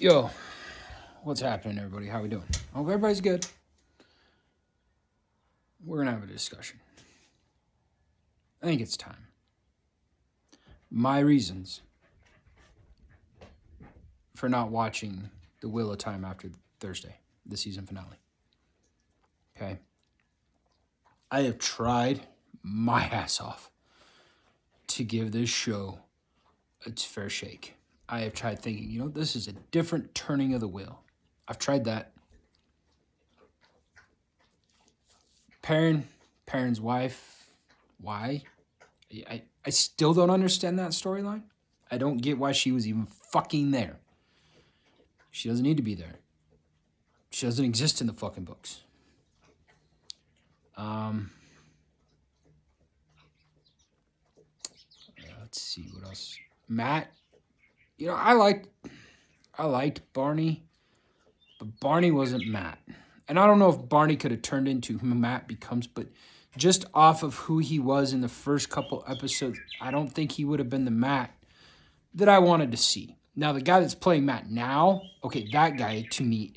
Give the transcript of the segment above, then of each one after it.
Yo, what's happening, everybody? How we doing? Hope everybody's good. We're gonna have a discussion. I think it's time. My reasons for not watching The Wheel of Time after Thursday, the season finale. Okay. I have tried my ass off to give this show its fair shake. I have tried thinking, this is a different turning of the wheel. I've tried that. Perrin's wife, why? I still don't understand that storyline. I don't get why she was even fucking there. She doesn't need to be there. She doesn't exist in the fucking books. Let's see what else. Matt, I liked Barney, but Barney wasn't Matt. And I don't know if Barney could have turned into who Matt becomes, but just off of who he was in the first couple episodes, I don't think he would have been the Matt that I wanted to see. Now, the guy that's playing Matt now, okay, that guy to me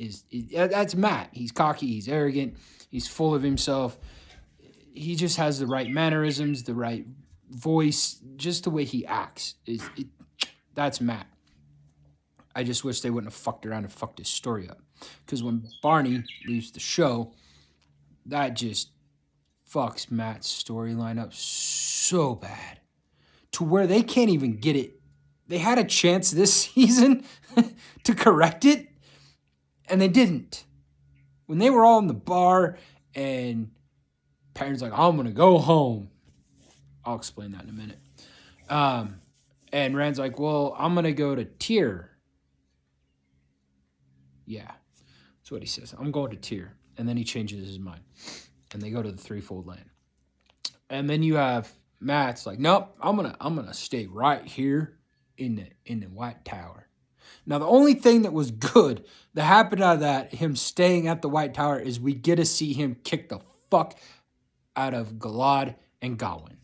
that's Matt. He's cocky, he's arrogant, he's full of himself. He just has the right mannerisms, the right voice, just the way he acts. That's Matt. I just wish they wouldn't have fucked around and fucked his story up. Because when Barney leaves the show, that just fucks Matt's storyline up so bad. To where they can't even get it. They had a chance this season to correct it, and they didn't. When they were all in the bar, and Perrin's like, I'm going to go home. I'll explain that in a minute. And Rand's like, well, I'm going to go to Tyr. Yeah, that's what he says. I'm going to Tyr. And then he changes his mind. And they go to the Threefold Land. And then you have Matt's like, nope, I'm gonna stay right here in the White Tower. Now, the only thing that was good that happened out of that, him staying at the White Tower, is we get to see him kick the fuck out of Galad and Gawain.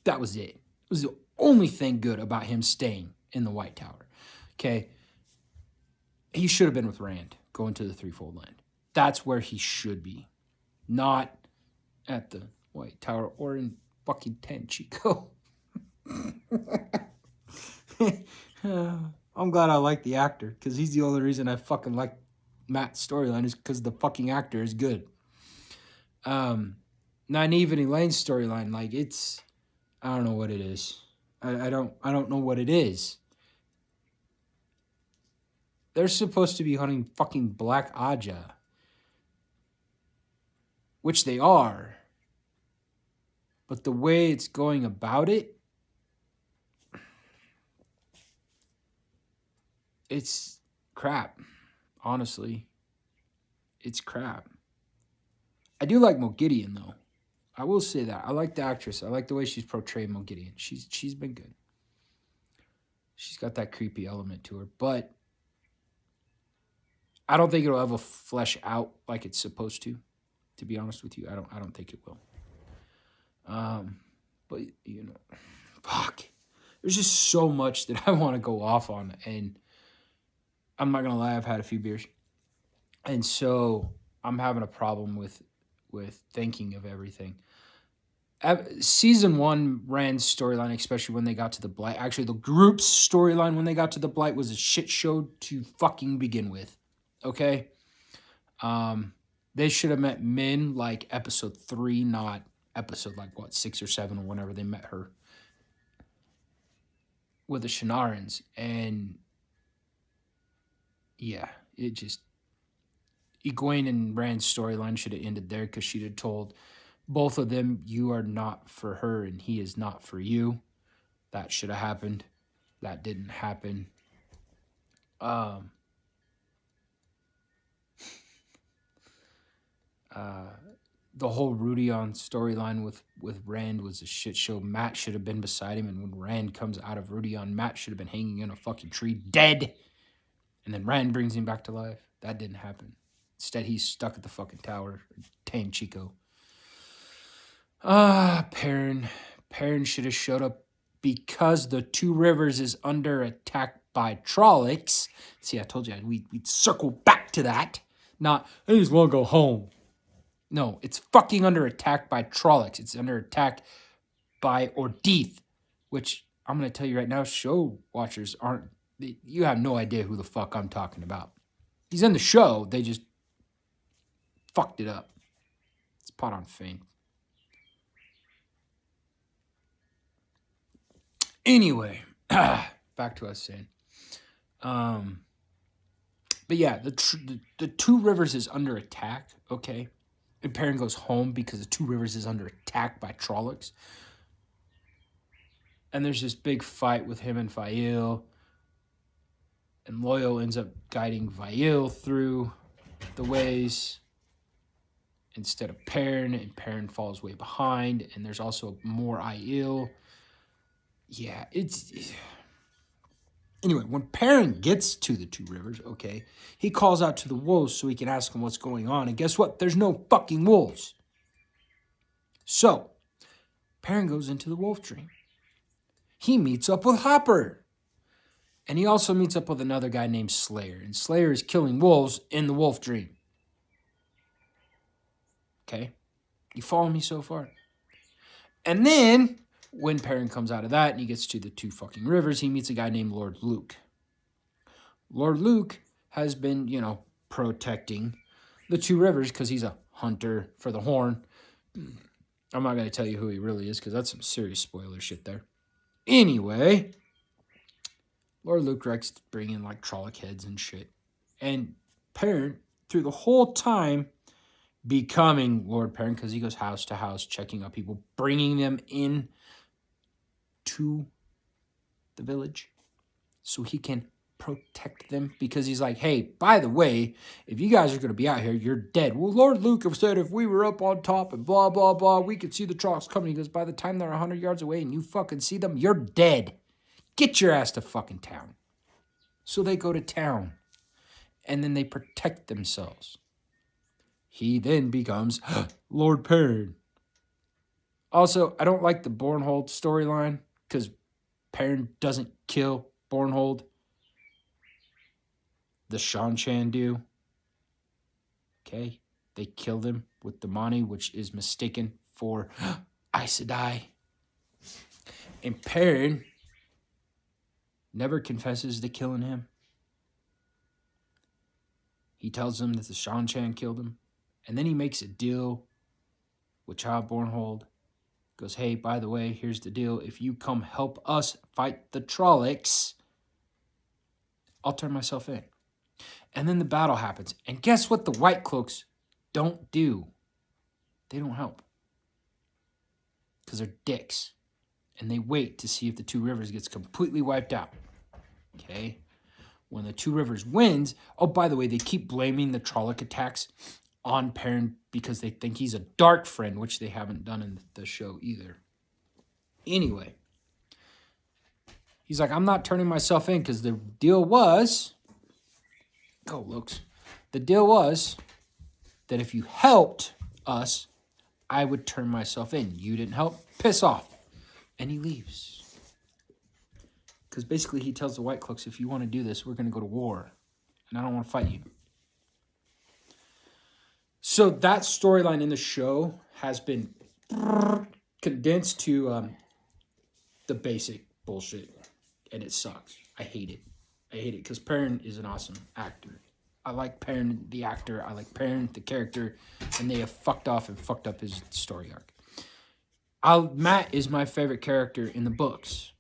That was it. It was the only thing good about him staying in the White Tower. Okay? He should have been with Rand, going to the Threefold Land. That's where he should be. Not at the White Tower or in fucking Tenchico. I'm glad I like the actor, because he's the only reason I fucking like Matt's storyline is because the fucking actor is good. Nynaeve and Elaine's storyline, like, it's, I don't know what it is. I don't know what it is. They're supposed to be hunting fucking Black Aja, which they are. But the way it's going about it, it's crap. Honestly, it's crap. I do like Moghedien, though. I will say that. I like the actress. I like the way she's portrayed Moghedien. She's been good. She's got that creepy element to her. But I don't think it'll ever flesh out like it's supposed to be honest with you. I don't think it will. But, fuck. There's just so much that I want to go off on. And I'm not going to lie, I've had a few beers. And so I'm having a problem with thinking of everything. Season 1, Rand's storyline, especially when they got to the Blight. Actually, the group's storyline when they got to the Blight was a shit show to fucking begin with. Okay? They should have met Min like episode 3, not episode 6 or 7 or whenever they met her with the Shinarans. And yeah, it just, Egwene and Rand's storyline should have ended there, because she'd have told both of them, you are not for her and he is not for you. That should have happened. That didn't happen. The whole Rudion storyline with Rand was a shit show. Matt should have been beside him, and when Rand comes out of Rudion, Matt should have been hanging in a fucking tree, dead. And then Rand brings him back to life. That didn't happen. Instead, he's stuck at the fucking tower, Tenchico. Perrin should have showed up because the Two Rivers is under attack by Trollocs. See, I told you we'd circle back to that. Not, I just want to go home. No, it's fucking under attack by Trollocs. It's under attack by Ordeith, which I'm going to tell you right now, show watchers you have no idea who the fuck I'm talking about. He's in the show, they just fucked it up. It's pot on fame. Anyway, back to us saying. But yeah, the Two Rivers is under attack, okay? And Perrin goes home because the Two Rivers is under attack by Trollocs. And there's this big fight with him and Faile. And Loial ends up guiding Faile through the ways instead of Perrin. And Perrin falls way behind. And there's also more Aiel. Yeah, Anyway, when Perrin gets to the Two Rivers, okay, he calls out to the wolves so he can ask them what's going on. And guess what? There's no fucking wolves. So, Perrin goes into the wolf dream. He meets up with Hopper. And he also meets up with another guy named Slayer. And Slayer is killing wolves in the wolf dream. Okay? You follow me so far? And then, when Perrin comes out of that and he gets to the Two fucking Rivers, he meets a guy named Lord Luke. Lord Luke has been, protecting the Two Rivers because he's a hunter for the Horn. I'm not going to tell you who he really is because that's some serious spoiler shit there. Anyway, Lord Luke likes to bring in like Trolloc heads and shit. And Perrin, through the whole time, becoming Lord Perrin because he goes house to house checking out people, bringing them in to the village so he can protect them because he's like, hey, by the way, if you guys are going to be out here, you're dead. Well, Lord Luke have said if we were up on top and blah, blah, blah, we could see the Trollocs coming. He goes, by the time they're 100 yards away and you fucking see them, you're dead. Get your ass to fucking town. So they go to town and then they protect themselves. He then becomes Lord Perrin. Also, I don't like the Bornhold storyline because Perrin doesn't kill Bornhold. The Seanchan do. Okay? They killed him with the Mani, which is mistaken for Aes Sedai. And Perrin never confesses to killing him. He tells them that the Seanchan killed him. And then he makes a deal with Child Bornhold. Goes, hey, by the way, here's the deal. If you come help us fight the Trollocs, I'll turn myself in. And then the battle happens. And guess what the White Cloaks don't do? They don't help. Because they're dicks. And they wait to see if the Two Rivers gets completely wiped out. Okay? When the Two Rivers wins, oh, by the way, they keep blaming the Trolloc attacks on Perrin because they think he's a dark friend, which they haven't done in the show either. Anyway, he's like, I'm not turning myself in because the deal was, go looks, the deal was that if you helped us, I would turn myself in. You didn't help, piss off. And he leaves. Because basically he tells the White Cloaks, if you want to do this, we're going to go to war. And I don't want to fight you. So that storyline in the show has been condensed to the basic bullshit. And it sucks. I hate it. I hate it because Perrin is an awesome actor. I like Perrin, the actor. I like Perrin, the character. And they have fucked off and fucked up his story arc. Mat is my favorite character in the books.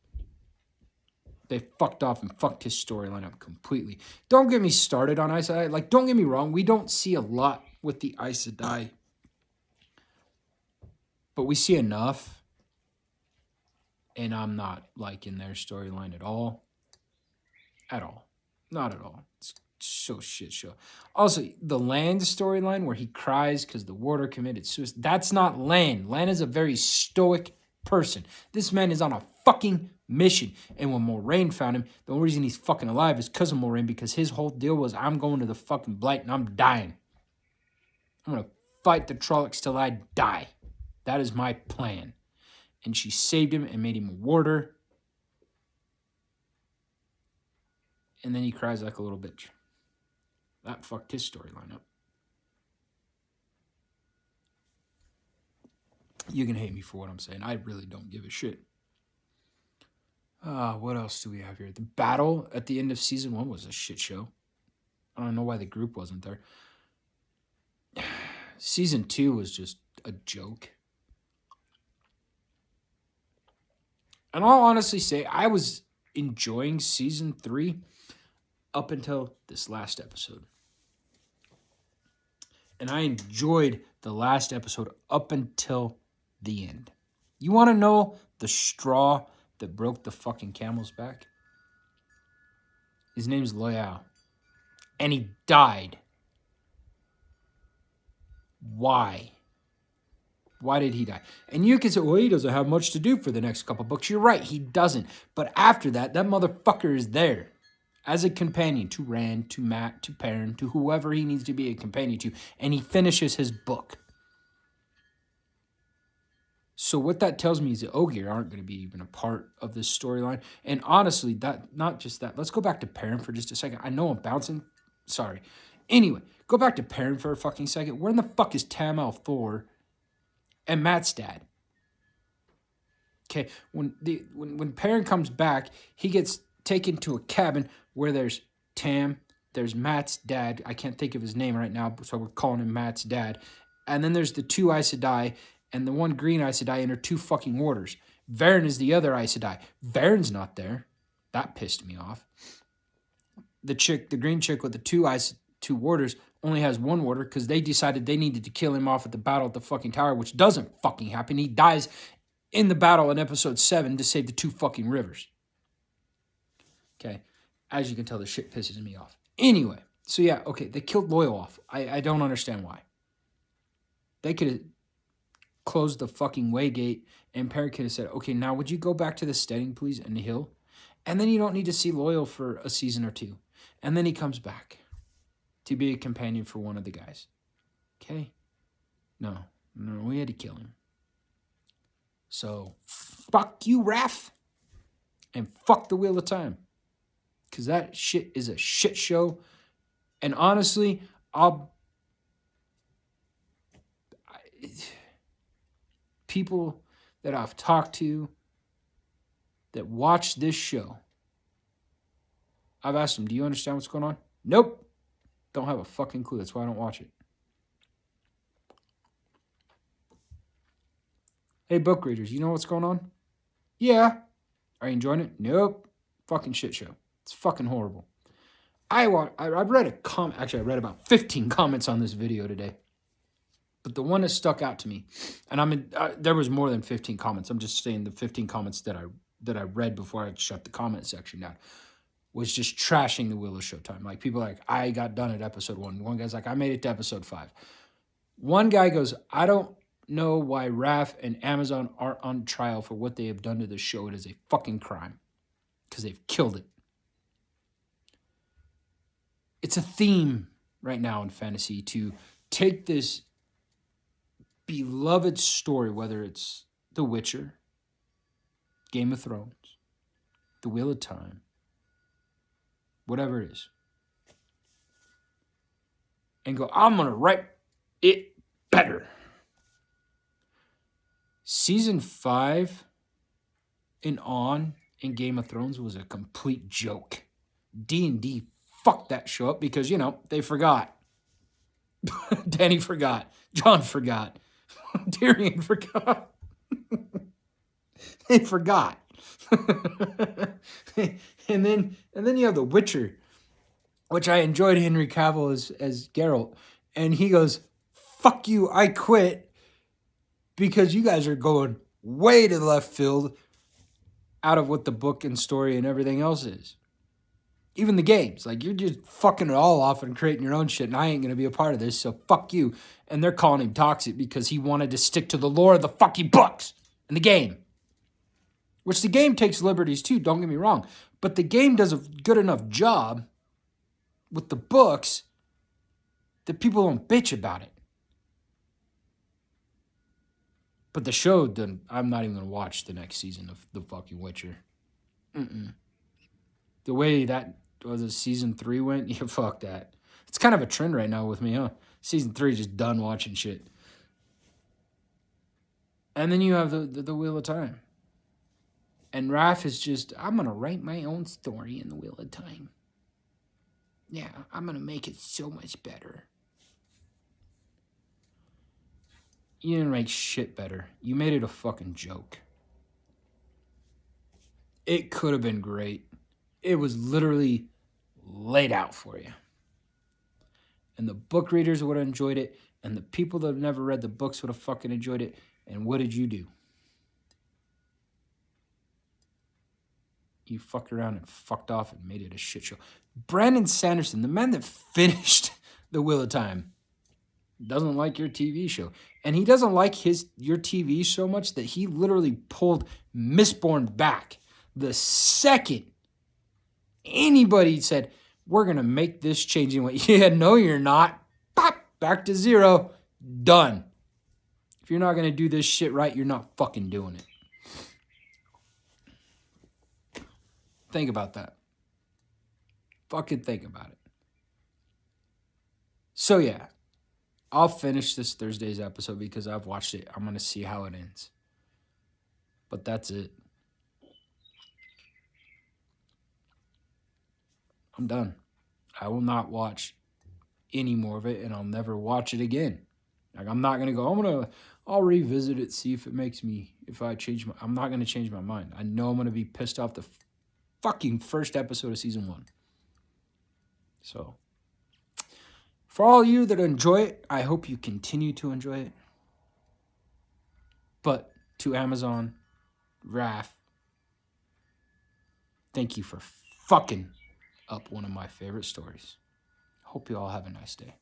They fucked off and fucked his storyline up completely. Don't get me started on Aes Sedai. Like, don't get me wrong. We don't see a lot with the Aes Sedai. But we see enough. And I'm not liking their storyline at all. At all. Not at all. It's so shit show. Also, the Lan storyline where he cries because the warder committed suicide. That's not Lan. Lan is a very stoic person. This man is on a fucking mission. And when Moiraine found him, the only reason he's fucking alive is because of Moiraine, because his whole deal was, I'm going to the fucking Blight and I'm dying. I'm going to fight the Trollocs till I die. That is my plan. And she saved him and made him a warder. and then he cries like a little bitch. That fucked his storyline up. You can hate me for what I'm saying. I really don't give a shit. What else do we have here? The battle at the end of season 1 was a shit show. I don't know why the group wasn't there. Season 2 was just a joke. And I'll honestly say I was enjoying season 3 up until this last episode. And I enjoyed the last episode up until the end. You want to know the straw that broke the fucking camel's back? His name's Loial. And he died. Why? Why did he die? And you can say, well, he doesn't have much to do for the next couple books. You're right, he doesn't. But after that, that motherfucker is there as a companion to Rand, to Mat, to Perrin, to whoever he needs to be a companion to. And he finishes his book. So what that tells me is that Ogier aren't going to be even a part of this storyline. And honestly, that not just that. Let's go back to Perrin for just a second. I know I'm bouncing. Sorry. Anyway, go back to Perrin for a fucking second. Where in the fuck is Tam al'Thor and Mat's dad? Okay, when Perrin comes back, he gets taken to a cabin where there's Tam, there's Mat's dad. I can't think of his name right now, so we're calling him Mat's dad. And then there's the 2 Aes Sedai and the 1 green Aes Sedai and her 2 fucking warders. Varen is the other Aes Sedai. Varen's not there. That pissed me off. The green chick with the 2 warders only has 1 warder because they decided they needed to kill him off at the battle at the fucking tower, which doesn't fucking happen. He dies in the battle in episode 7 to save the 2 fucking rivers. Okay. As you can tell, the shit pisses me off. Anyway, so yeah, okay, they killed Loial off. I don't understand why. They could have closed the fucking way gate and Perrin could have said, okay, now would you go back to the steading, please, and the hill? And then you don't need to see Loial for a season or 2. And then he comes back to be a companion for one of the guys. Okay? No, we had to kill him. So, fuck you, Raph. And fuck the Wheel of Time. Because that shit is a shit show. And honestly, people that I've talked to that watch this show, I've asked them, do you understand what's going on? Nope. Don't have a fucking clue. That's why I don't watch it. Hey, book readers, you know what's going on? Yeah. Are you enjoying it? Nope. Fucking shit show. It's fucking horrible. I read a comment. Actually, I read about 15 comments on this video today. But the one that stuck out to me, and there was more than 15 comments. I'm just saying the 15 comments that I read before I shut the comment section down was just trashing the Wheel of Showtime. Like, people like, I got done at episode 1. One guy's like, I made it to episode 5. One guy goes, I don't know why Raph and Amazon are on trial for what they have done to the show. It is a fucking crime. Because they've killed it. It's a theme right now in fantasy to take this beloved story, whether it's The Witcher, Game of Thrones, The Wheel of Time, whatever it is, and go, I'm going to write it better. Season 5 and on in Game of Thrones was a complete joke. D&D fucked that show up because, they forgot. Dany forgot. Jon forgot. Tyrion forgot. They forgot. and then you have The Witcher, which I enjoyed Henry Cavill as Geralt. And he goes, fuck you, I quit because you guys are going way to the left field out of what the book and story and everything else is. Even the games. Like, you're just fucking it all off and creating your own shit, and I ain't going to be a part of this, so fuck you. And they're calling him toxic because he wanted to stick to the lore of the fucking books and the game. Which the game takes liberties too, don't get me wrong. But the game does a good enough job with the books that people don't bitch about it. But the show, I'm not even going to watch the next season of The fucking Witcher. The way that was it season 3 went? Yeah, fuck that. It's kind of a trend right now with me, huh? Season 3 just done watching shit. And then you have the Wheel of Time. And Raph is just, I'm going to write my own story in the Wheel of Time. Yeah, I'm going to make it so much better. You didn't make shit better. You made it a fucking joke. It could have been great. It was literally laid out for you. And the book readers would have enjoyed it. And the people that have never read the books would have fucking enjoyed it. And what did you do? You fucked around and fucked off and made it a shit show. Brandon Sanderson, the man that finished The Wheel of Time, doesn't like your TV show. And he doesn't like your TV so much that he literally pulled Mistborn back the second anybody said, we're going to make this change. And went, yeah, no, you're not. Pop, back to 0. Done. If you're not going to do this shit right, you're not fucking doing it. Think about that. Fucking think about it. So yeah, I'll finish this Thursday's episode because I've watched it. I'm going to see how it ends. But that's it. I'm done. I will not watch any more of it, and I'll never watch it again. Like, I'm not going to go, I'll revisit it, see if it makes me, I'm not going to change my mind. I know I'm going to be pissed off the fucking first episode of season 1. So, for all you that enjoy it, I hope you continue to enjoy it. But to Amazon, Raph, thank you for fucking up one of my favorite stories. Hope you all have a nice day.